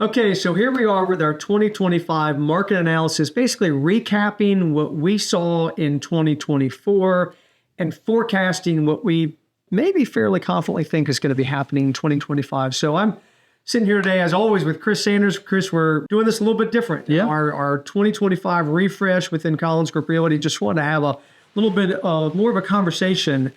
Okay, so here we are with our 2025 market analysis, basically recapping what we saw in 2024 and forecasting what we maybe fairly confidently think is going to be happening in 2025. So I'm sitting here today, as always, with Chris Sanders. Chris, we're doing this a little bit different. Yeah. Our 2025 refresh within Collins Group Realty. Just want to have a little bit more of a conversation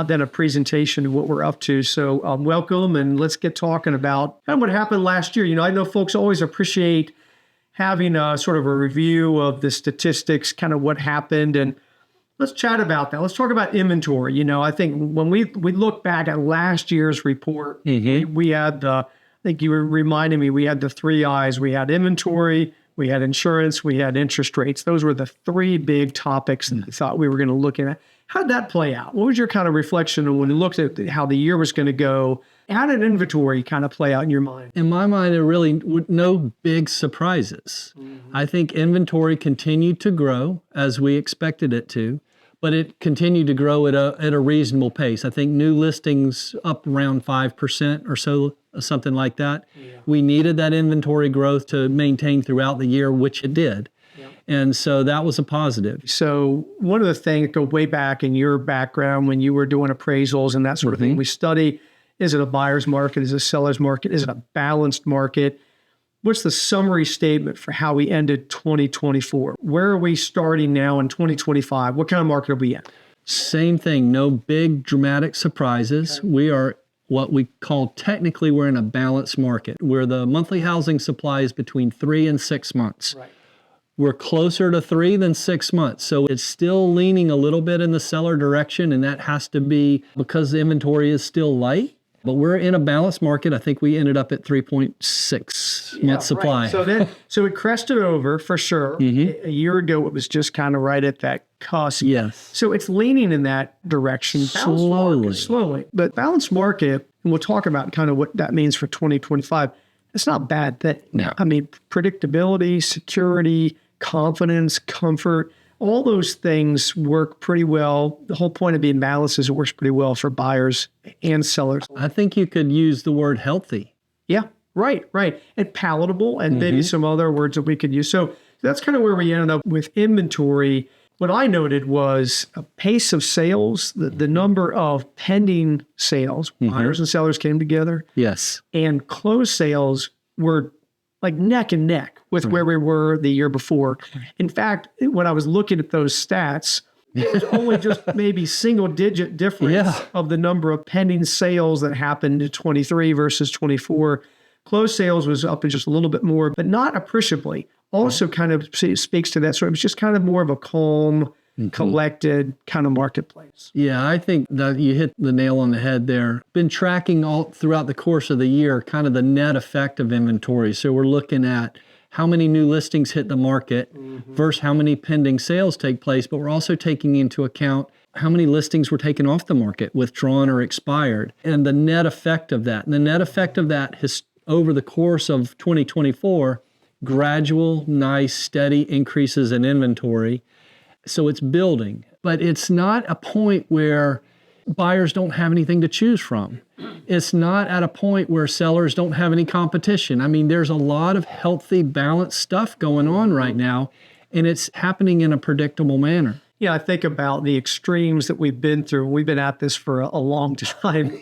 than a presentation of what we're up to. So welcome, and let's get talking about kind of what happened last year. You know, I know folks always appreciate having a sort of a review of the statistics, kind of what happened, and let's chat about that. Let's talk about inventory. You know, I think when we look back at last year's report, we had I think you were reminding me, we had the three I's. We had inventory, we had insurance, we had interest rates. Those were the three big topics that we thought we were going to look at. How did that play out? What was your kind of reflection when you looked at how the year was going to go? How did inventory kind of play out in your mind? In my mind, there really no big surprises. I think inventory continued to grow as we expected it to, but it continued to grow at a reasonable pace. I think new listings up around 5% or so, something like that. Yeah. We needed that inventory growth to maintain throughout the year, which it did. And so that was a positive. So one of the things, go way back in your background when you were doing appraisals and that sort of thing, we study, is it a buyer's market? Is it a seller's market? Is it a balanced market? What's the summary statement for how we ended 2024? Where are we starting now in 2025? What kind of market are we in? Same thing, no big dramatic surprises. Okay. We are what we call technically we're in a balanced market where the monthly housing supply is between 3 and 6 months. Right. We're closer to 3 than 6 months. So it's still leaning a little bit in the seller direction, and that has to be because the inventory is still light. But we're in a balanced market. I think we ended up at 3.6 month supply. Right. So it crested over for sure. A year ago, it was just kind of right at that cusp. Yes. So it's leaning in that direction. Slowly. But balanced market, and we'll talk about kind of what that means for 2025. It's not a bad thing. No. I mean, predictability, security, confidence, comfort, all those things work pretty well. The whole point of being balanced is it works pretty well for buyers and sellers. I think you could use the word healthy. Yeah, right. And palatable, and maybe some other words that we could use. So that's kind of where we ended up with inventory. What I noted was a pace of sales, the number of pending sales, buyers and sellers came together. Yes. And closed sales were like neck and neck with where we were the year before. In fact, when I was looking at those stats, it was only just maybe single digit difference of the number of pending sales that happened in 23 versus 24. Closed sales was up just a little bit more, but not appreciably. Also kind of speaks to that. So it was just kind of more of a calm, collected kind of marketplace. Yeah, I think that you hit the nail on the head there. Been tracking all throughout the course of the year, kind of the net effect of inventory. So we're looking at how many new listings hit the market versus how many pending sales take place, but we're also taking into account how many listings were taken off the market, withdrawn or expired, and the net effect of that. And the net effect of that has, over the course of 2024, gradual, nice, steady increases in inventory. So it's building, but it's not a point where buyers don't have anything to choose from. It's not at a point where sellers don't have any competition. I mean, there's a lot of healthy, balanced stuff going on right now, and it's happening in a predictable manner. Yeah, I think about the extremes that we've been through. We've been at this for a long time.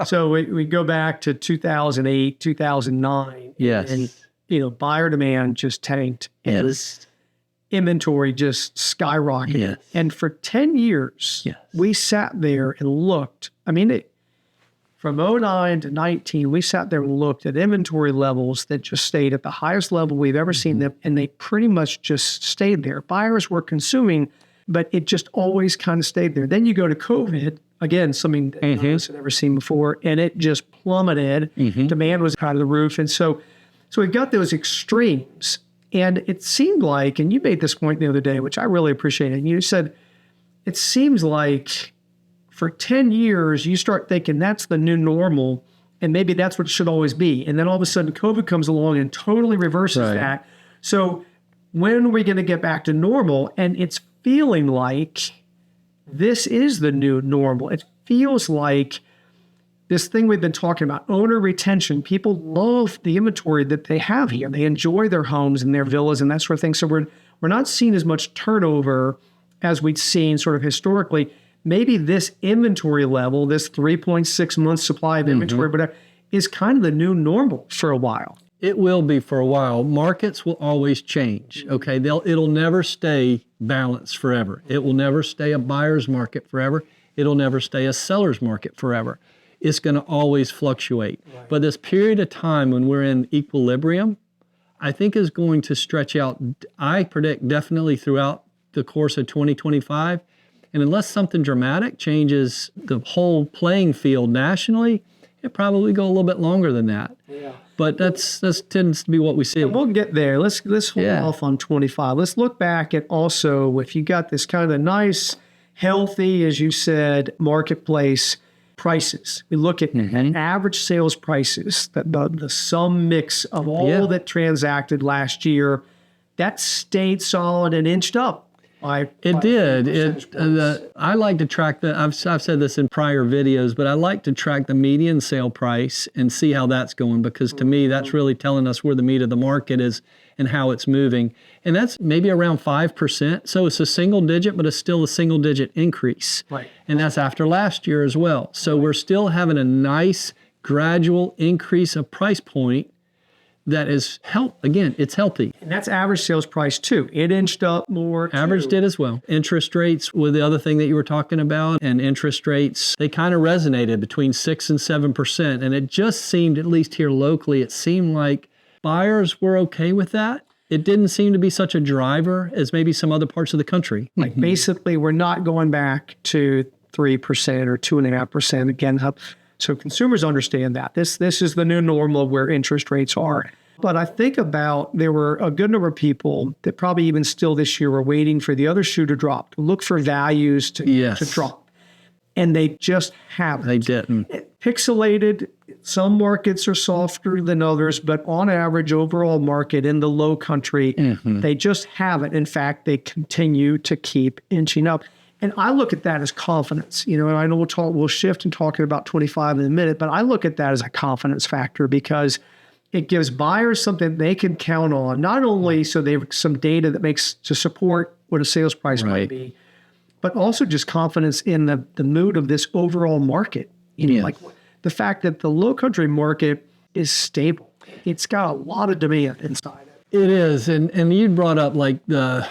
So we go back to 2008, 2009. Yes. And, you know, buyer demand just tanked. Yes. Inventory just skyrocketed. Yes. And for 10 years, we sat there and looked. I mean, from 09 to 19, we sat there and looked at inventory levels that just stayed at the highest level we've ever seen them, and they pretty much just stayed there. Buyers were consuming, but it just always kind of stayed there. Then you go to COVID, again, something that none of us had ever seen before, and it just plummeted. Demand was out of the roof. And so we've got those extremes. And it seemed like, and you made this point the other day, which I really appreciated, and you said, it seems like for 10 years, you start thinking that's the new normal, and maybe that's what it should always be. And then all of a sudden, COVID comes along and totally reverses that. So when are we going to get back to normal? And it's feeling like this is the new normal. It feels like this thing we've been talking about, owner retention. People love the inventory that they have here. They enjoy their homes and their villas and that sort of thing. So we're not seeing as much turnover as we'd seen sort of historically. Maybe this inventory level, this 3.6 month supply of inventory, but is kind of the new normal for a while. It will be for a while. Markets will always change. Okay, it'll never stay balanced forever. It will never stay a buyer's market forever. It'll never stay a seller's market forever. It's going to always fluctuate. Right. But this period of time when we're in equilibrium, I think is going to stretch out, I predict, definitely throughout the course of 2025. And unless something dramatic changes the whole playing field nationally, it probably go a little bit longer than that. Yeah. But that's tends to be what we see. And we'll get there. Let's hold off on 25. Let's look back at also if you got this kind of a nice, healthy, as you said, marketplace prices. We look at average sales prices, the sum mix of all that transacted last year, that stayed solid and inched up. It did. I like to track I've said this in prior videos, but I like to track the median sale price and see how that's going, because to me, that's really telling us where the meat of the market is and how it's moving. And that's maybe around 5%. So it's a single digit, but it's still a single digit increase. Right. And that's after last year as well. So we're still having a nice gradual increase of price point that is it's healthy. And that's average sales price too. It inched up more. Average did as well. Interest rates were the other thing that you were talking about. And interest rates, they kind of resonated between 6 and 7%. And it just seemed, at least here locally, it seemed like buyers were okay with that. It didn't seem to be such a driver as maybe some other parts of the country. Like basically, we're not going back to 3% or 2.5% again. So consumers understand that. This is the new normal of where interest rates are. But I think about there were a good number of people that probably even still this year were waiting for the other shoe to drop, to look for values to drop. And they just haven't. They didn't. Pixelated, some markets are softer than others, but on average, overall market in the Lowcountry, they just haven't. In fact, they continue to keep inching up. And I look at that as confidence. You know, and I know we'll shift and talking about 25 in a minute, but I look at that as a confidence factor because it gives buyers something they can count on, not only so they have some data that makes to support what a sales price might be, but also just confidence in the mood of this overall market. You know, like the fact that the Lowcountry market is stable. It's got a lot of demand inside it. It is. And you brought up like the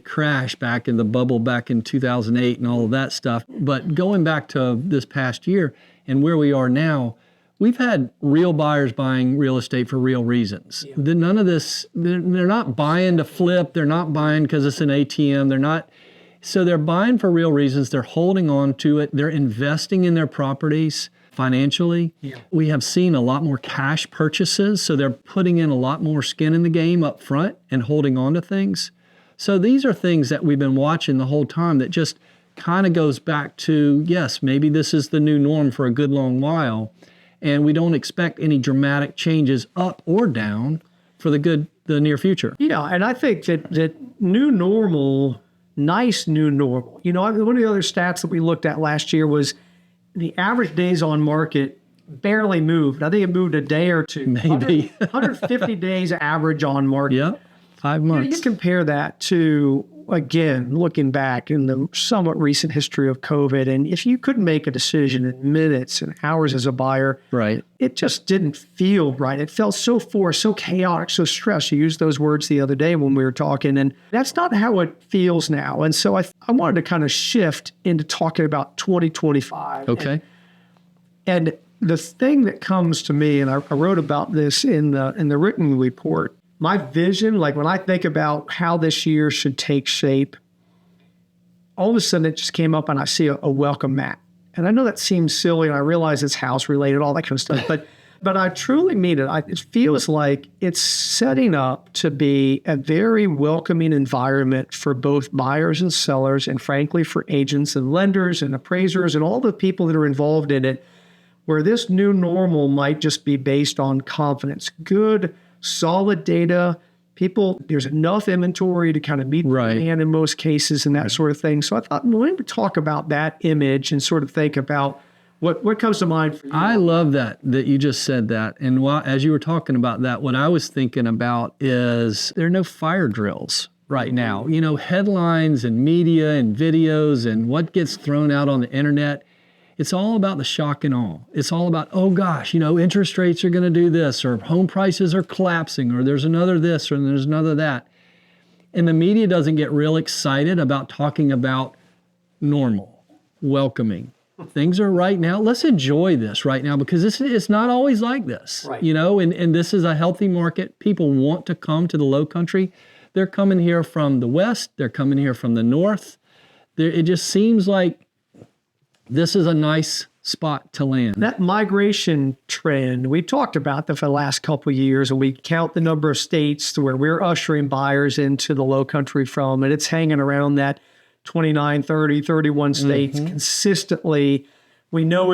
crash back in the bubble back in 2008 and all of that stuff. But going back to this past year and where we are now, we've had real buyers buying real estate for real reasons. Yeah. None of this, they're not buying to flip. They're not buying because it's an ATM. So they're buying for real reasons. They're holding on to it. They're investing in their properties financially. Yeah. We have seen a lot more cash purchases. So they're putting in a lot more skin in the game up front and holding on to things. So these are things that we've been watching the whole time that just kind of goes back to, yes, maybe this is the new norm for a good long while. And we don't expect any dramatic changes up or down for the near future. Yeah, and I think that new normal, nice new normal. You know, one of the other stats that we looked at last year was the average days on market barely moved. I think it moved a day or two. Maybe. 150 days average on market. Yeah, 5 months. You compare that to, again, looking back in the somewhat recent history of COVID, and if you couldn't make a decision in minutes and hours as a buyer, right, it just didn't feel right. It felt so forced, so chaotic, so stressed. You used those words the other day when we were talking, and that's not how it feels now. And so I wanted to kind of shift into talking about 2025. Okay. And the thing that comes to me, and I wrote about this in the written report, my vision, like when I think about how this year should take shape, all of a sudden it just came up and I see a welcome mat. And I know that seems silly, and I realize it's house related, all that kind of stuff, but I truly mean it. It feels like it's setting up to be a very welcoming environment for both buyers and sellers, and frankly for agents and lenders and appraisers and all the people that are involved in it, where this new normal might just be based on confidence, good, solid data. There's enough inventory to kind of meet the demand in most cases and that sort of thing. So I thought, well, let me talk about that image and sort of think about What comes to mind for you? I love that you just said that. And as you were talking about that, what I was thinking about is there are no fire drills right now. You know, headlines and media and videos and what gets thrown out on the internet. It's all about the shock and awe. It's all about, oh gosh, you know, interest rates are going to do this, or home prices are collapsing, or there's another this, or there's another that. And the media doesn't get real excited about talking about normal, welcoming. Things are right now. Let's enjoy this right now, because it's not always like this, right. You know, and this is a healthy market. People want to come to the Lowcountry. They're coming here from the West. They're coming here from the North. It just seems like this is a nice spot to land. That migration trend, we talked about that for the last couple of years, and we count the number of states to where we're ushering buyers into the Lowcountry from, and it's hanging around that 29, 30, 31 states consistently. We know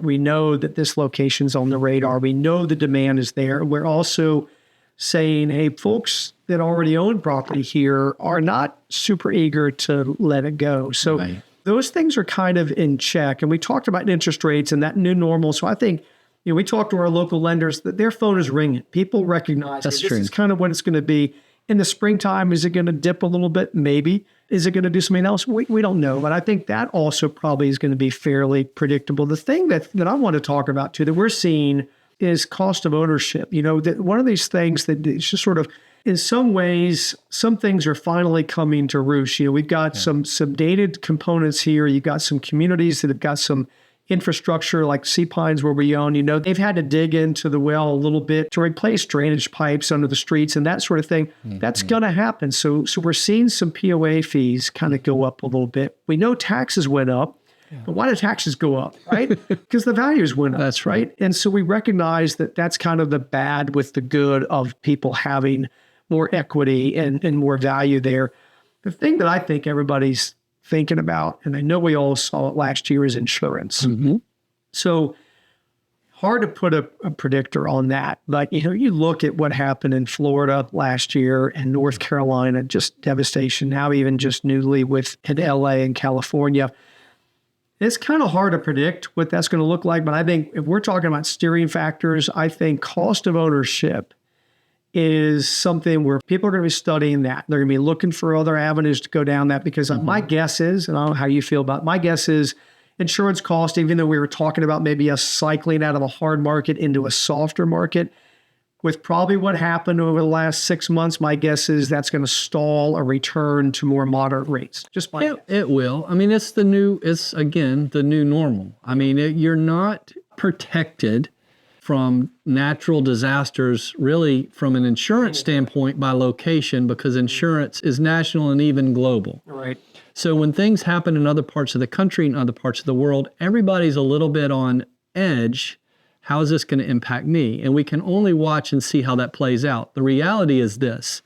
we know that this location's on the radar. We know the demand is there. We're also saying, hey, folks that already own property here are not super eager to let it go. So those things are kind of in check. And we talked about interest rates and that new normal. So I think, you know, we talked to our local lenders that their phone is ringing. People recognize this is kind of what it's going to be. In the springtime, is it going to dip a little bit? Maybe. Is it going to do something else? We don't know. But I think that also probably is going to be fairly predictable. The thing that I want to talk about too, that we're seeing is cost of ownership. You know, that one of these things that it's just sort of, in some ways, some things are finally coming to roost. You know, we've got some dated components here. You've got some communities that have got some infrastructure like Sea Pines where we own. You know, they've had to dig into the well a little bit to replace drainage pipes under the streets and that sort of thing. That's going to happen. So we're seeing some POA fees kind of go up a little bit. We know taxes went up. But why did taxes go up, right? Because the values went up. That's right. And so we recognize that that's kind of the bad with the good of people having more equity and more value there. The thing that I think everybody's thinking about, and I know we all saw it last year, is insurance. So hard to put a predictor on that. But, you know, you look at what happened in Florida last year and North Carolina, just devastation. Now even just newly in LA and California. It's kind of hard to predict what that's going to look like. But I think if we're talking about steering factors, I think cost of ownership is something where people are going to be studying that. They're going to be looking for other avenues to go down that, because my guess is, and I don't know how you feel about it, my guess is insurance cost, even though we were talking about maybe us cycling out of a hard market into a softer market, with probably what happened over the last 6 months, my guess is that's going to stall a return to more moderate rates. Just my guess. It will. I mean, it's again, the new normal. I mean, you're not protected from natural disasters, really, from an insurance standpoint by location, because insurance is national and even global. Right. So when things happen in other parts of the country and other parts of the world, everybody's a little bit on edge. How is this going to impact me? And we can only watch and see how that plays out. The reality is this: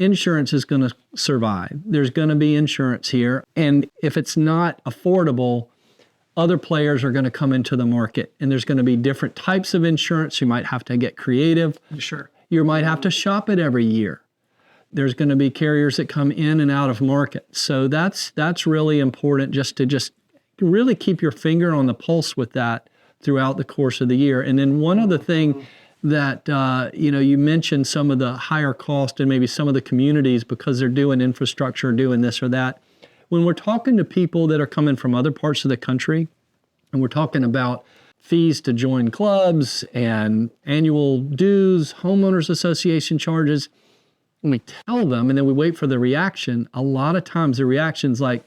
insurance is going to survive. There's going to be insurance here. And if it's not affordable, other players are going to come into the market, and there's going to be different types of insurance. You might have to get creative. Sure. You might have to shop it every year. There's going to be carriers that come in and out of market. So that's really important, just to really keep your finger on the pulse with that throughout the course of the year. And then one other thing that, you mentioned some of the higher cost and maybe some of the communities because they're doing infrastructure, doing this or that. When we're talking to people that are coming from other parts of the country, and we're talking about fees to join clubs and annual dues, homeowners association charges, when we tell them and then we wait for the reaction, a lot of times the reaction's like,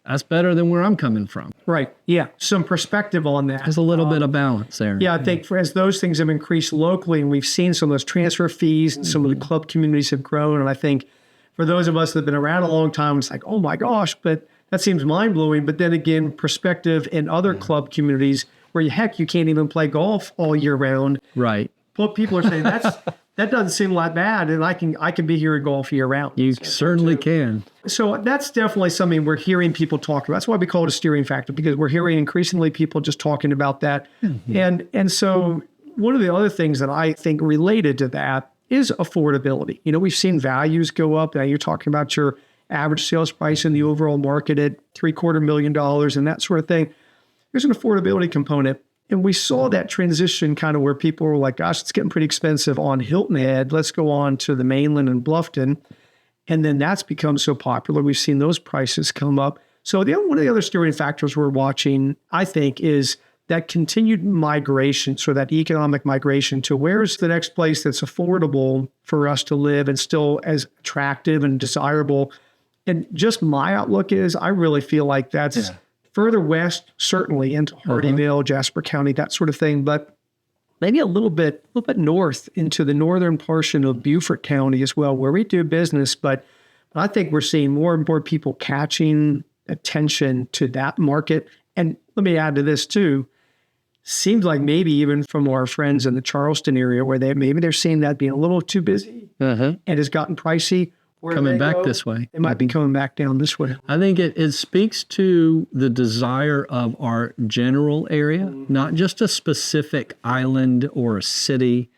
that's better than where I'm coming from. Right. Yeah. Some perspective on that. There's a little bit of balance there. Yeah. I think as those things have increased locally, and we've seen some of those transfer fees and some of the club communities have grown. And I think for those of us that have been around a long time, it's like, oh my gosh, but that seems mind blowing. But then again, perspective in other club communities where you can't even play golf all year round. Right. But people are saying that doesn't seem like bad, and I can be here in golf year round. You certainly can. So that's definitely something we're hearing people talk about. That's why we call it a steering factor, because we're hearing increasingly people just talking about that. And so one of the other things that I think related to that is affordability. You know, we've seen values go up. Now you're talking about your average sales price in the overall market at $750,000 and that sort of thing. there's an affordability component. And we saw that transition kind of where people were like, gosh, it's getting pretty expensive on Hilton Head. Let's go on to the mainland and Bluffton. And then that's become so popular. We've seen those prices come up. So one of the other steering factors we're watching, I think, is that continued migration, so that economic migration to where's the next place that's affordable for us to live and still as attractive and desirable. And just my outlook is I really feel like that's further west, certainly into Hardyville, Jasper County, that sort of thing, but maybe a little bit north into the northern portion of Beaufort County as well, where we do business. But I think we're seeing more and more people catching attention to that market. And let me add to this too. Seems like maybe even from our friends in the Charleston area where they're seeing that being a little too busy and has gotten pricey. Coming back this way. It might be coming back down this way. I think it speaks to the desire of our general area, not just a specific island or a city,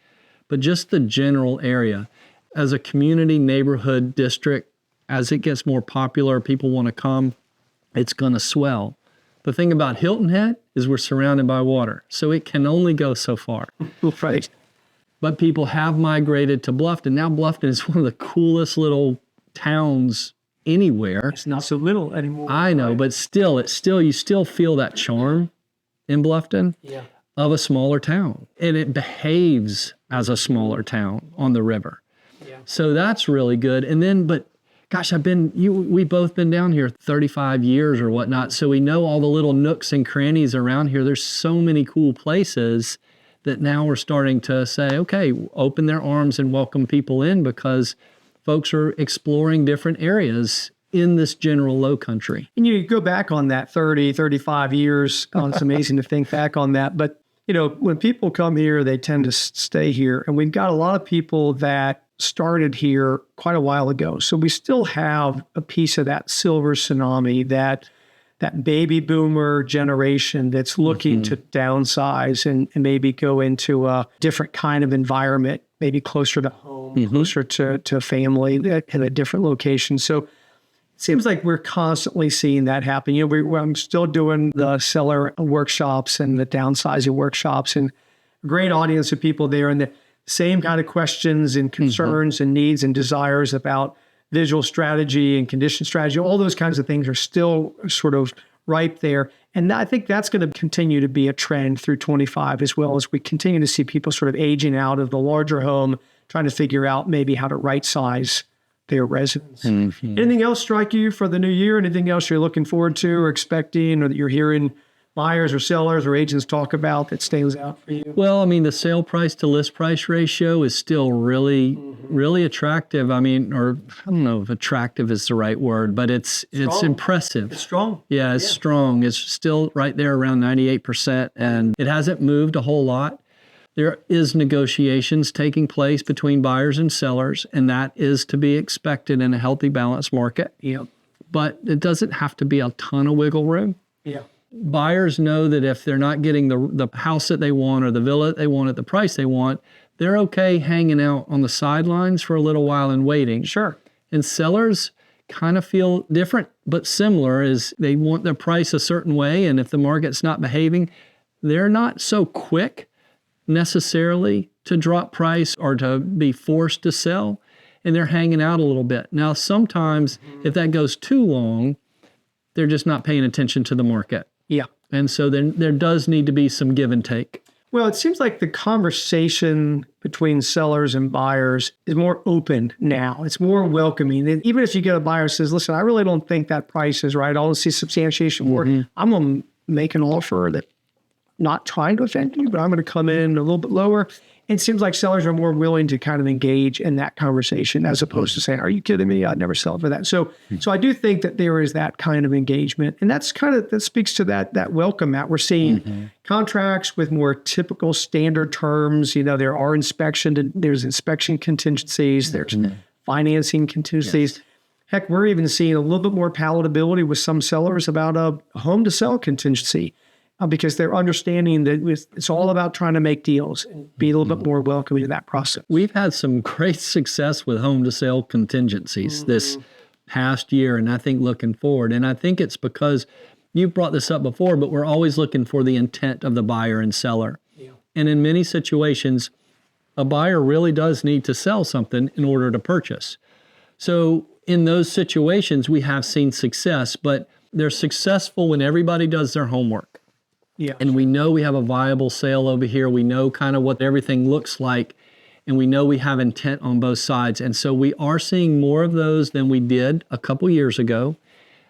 but just the general area. As a community neighborhood district, as it gets more popular, people want to come, it's going to swell. The thing about Hilton Head is we're surrounded by water, so it can only go so far. Right. But people have migrated to Bluffton. Now Bluffton is one of the coolest little towns anywhere. It's not so little anymore. I know, but still, you still feel that charm in Bluffton of a smaller town. And it behaves as a smaller town on the river. Yeah. So that's really good. And then, but gosh, we've both been down here 35 years or whatnot. So we know all the little nooks and crannies around here. There's so many cool places that now we're starting to say, okay, open their arms and welcome people in because folks are exploring different areas in this general Lowcountry. And you go back on that 30, 35 years. It's amazing to think back on that. But, when people come here, they tend to stay here. And we've got a lot of people that started here quite a while ago. So we still have a piece of that silver tsunami, that baby boomer generation that's looking to downsize and maybe go into a different kind of environment, maybe closer to home, closer to family in a different location. So it seems like we're constantly seeing that happen. I'm still doing the seller workshops and the downsizing workshops, and a great audience of people there, and the same kind of questions and concerns and needs and desires about visual strategy and condition strategy. All those kinds of things are still sort of ripe there. And I think that's going to continue to be a trend through 25 as well, as we continue to see people sort of aging out of the larger home, trying to figure out maybe how to right size their residence. Anything else strike you for the new year? Anything else you're looking forward to or expecting, or that you're hearing buyers or sellers or agents talk about that stands out for you? Well, I mean, the sale price to list price ratio is still really, really attractive. I mean, or I don't know if attractive is the right word, but it's impressive. It's strong. Yeah, it's strong. It's still right there around 98%, and it hasn't moved a whole lot. There is negotiations taking place between buyers and sellers, and that is to be expected in a healthy, balanced market. Yeah. But it doesn't have to be a ton of wiggle room. Yeah. Buyers know that if they're not getting the house that they want or the villa that they want at the price they want, they're okay hanging out on the sidelines for a little while and waiting. Sure. And sellers kind of feel different but similar, is they want their price a certain way, and if the market's not behaving, they're not so quick necessarily to drop price or to be forced to sell, and they're hanging out a little bit. Now, sometimes if that goes too long, they're just not paying attention to the market. Yeah. And so then there does need to be some give and take. Well, it seems like the conversation between sellers and buyers is more open now. It's more welcoming. And even if you get a buyer who says, listen, I really don't think that price is right, I'll see substantiation for it. I'm going to make an offer that, not trying to offend you, but I'm going to come in a little bit lower. It seems like sellers are more willing to kind of engage in that conversation as opposed to saying, are you kidding me? I'd never sell for that. So I do think that there is that kind of engagement. And that speaks to that welcome that we're seeing contracts with more typical standard terms. There are there's inspection contingencies, there's financing contingencies. Yes. Heck, we're even seeing a little bit more palatability with some sellers about a home to sell contingency. Because they're understanding that it's all about trying to make deals and be a little bit more welcoming to that process. We've had some great success with home to sale contingencies this past year, and I think looking forward. And I think it's because you've brought this up before, but we're always looking for the intent of the buyer and seller. Yeah. And in many situations, a buyer really does need to sell something in order to purchase. So in those situations, we have seen success, but they're successful when everybody does their homework. Yeah. And we know we have a viable sale over here. We know kind of what everything looks like, and we know we have intent on both sides. And so we are seeing more of those than we did a couple years ago,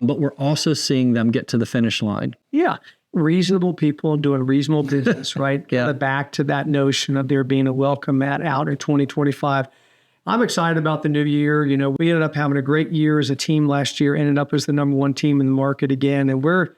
but we're also seeing them get to the finish line. Yeah. Reasonable people doing reasonable business, right? Yeah. Back to that notion of there being a welcome mat out in 2025. I'm excited about the new year. You know, we ended up having a great year as a team last year, ended up as the number one team in the market again. And we're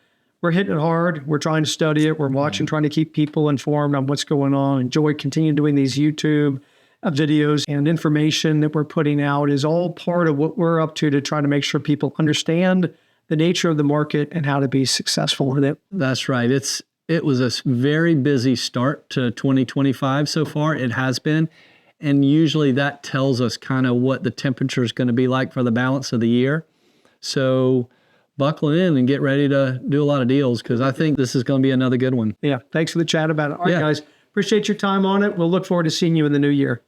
hitting it hard. We're trying to study it. We're watching, trying to keep people informed on what's going on. Enjoy continuing doing these YouTube videos, and information that we're putting out is all part of what we're up to try to make sure people understand the nature of the market and how to be successful with it. That's right. It was a very busy start to 2025 so far. It has been. And usually that tells us kind of what the temperature is going to be like for the balance of the year. So buckle in and get ready to do a lot of deals, because I think this is going to be another good one. Yeah. Thanks for the chat about it. All right, guys. Appreciate your time on it. We'll look forward to seeing you in the new year.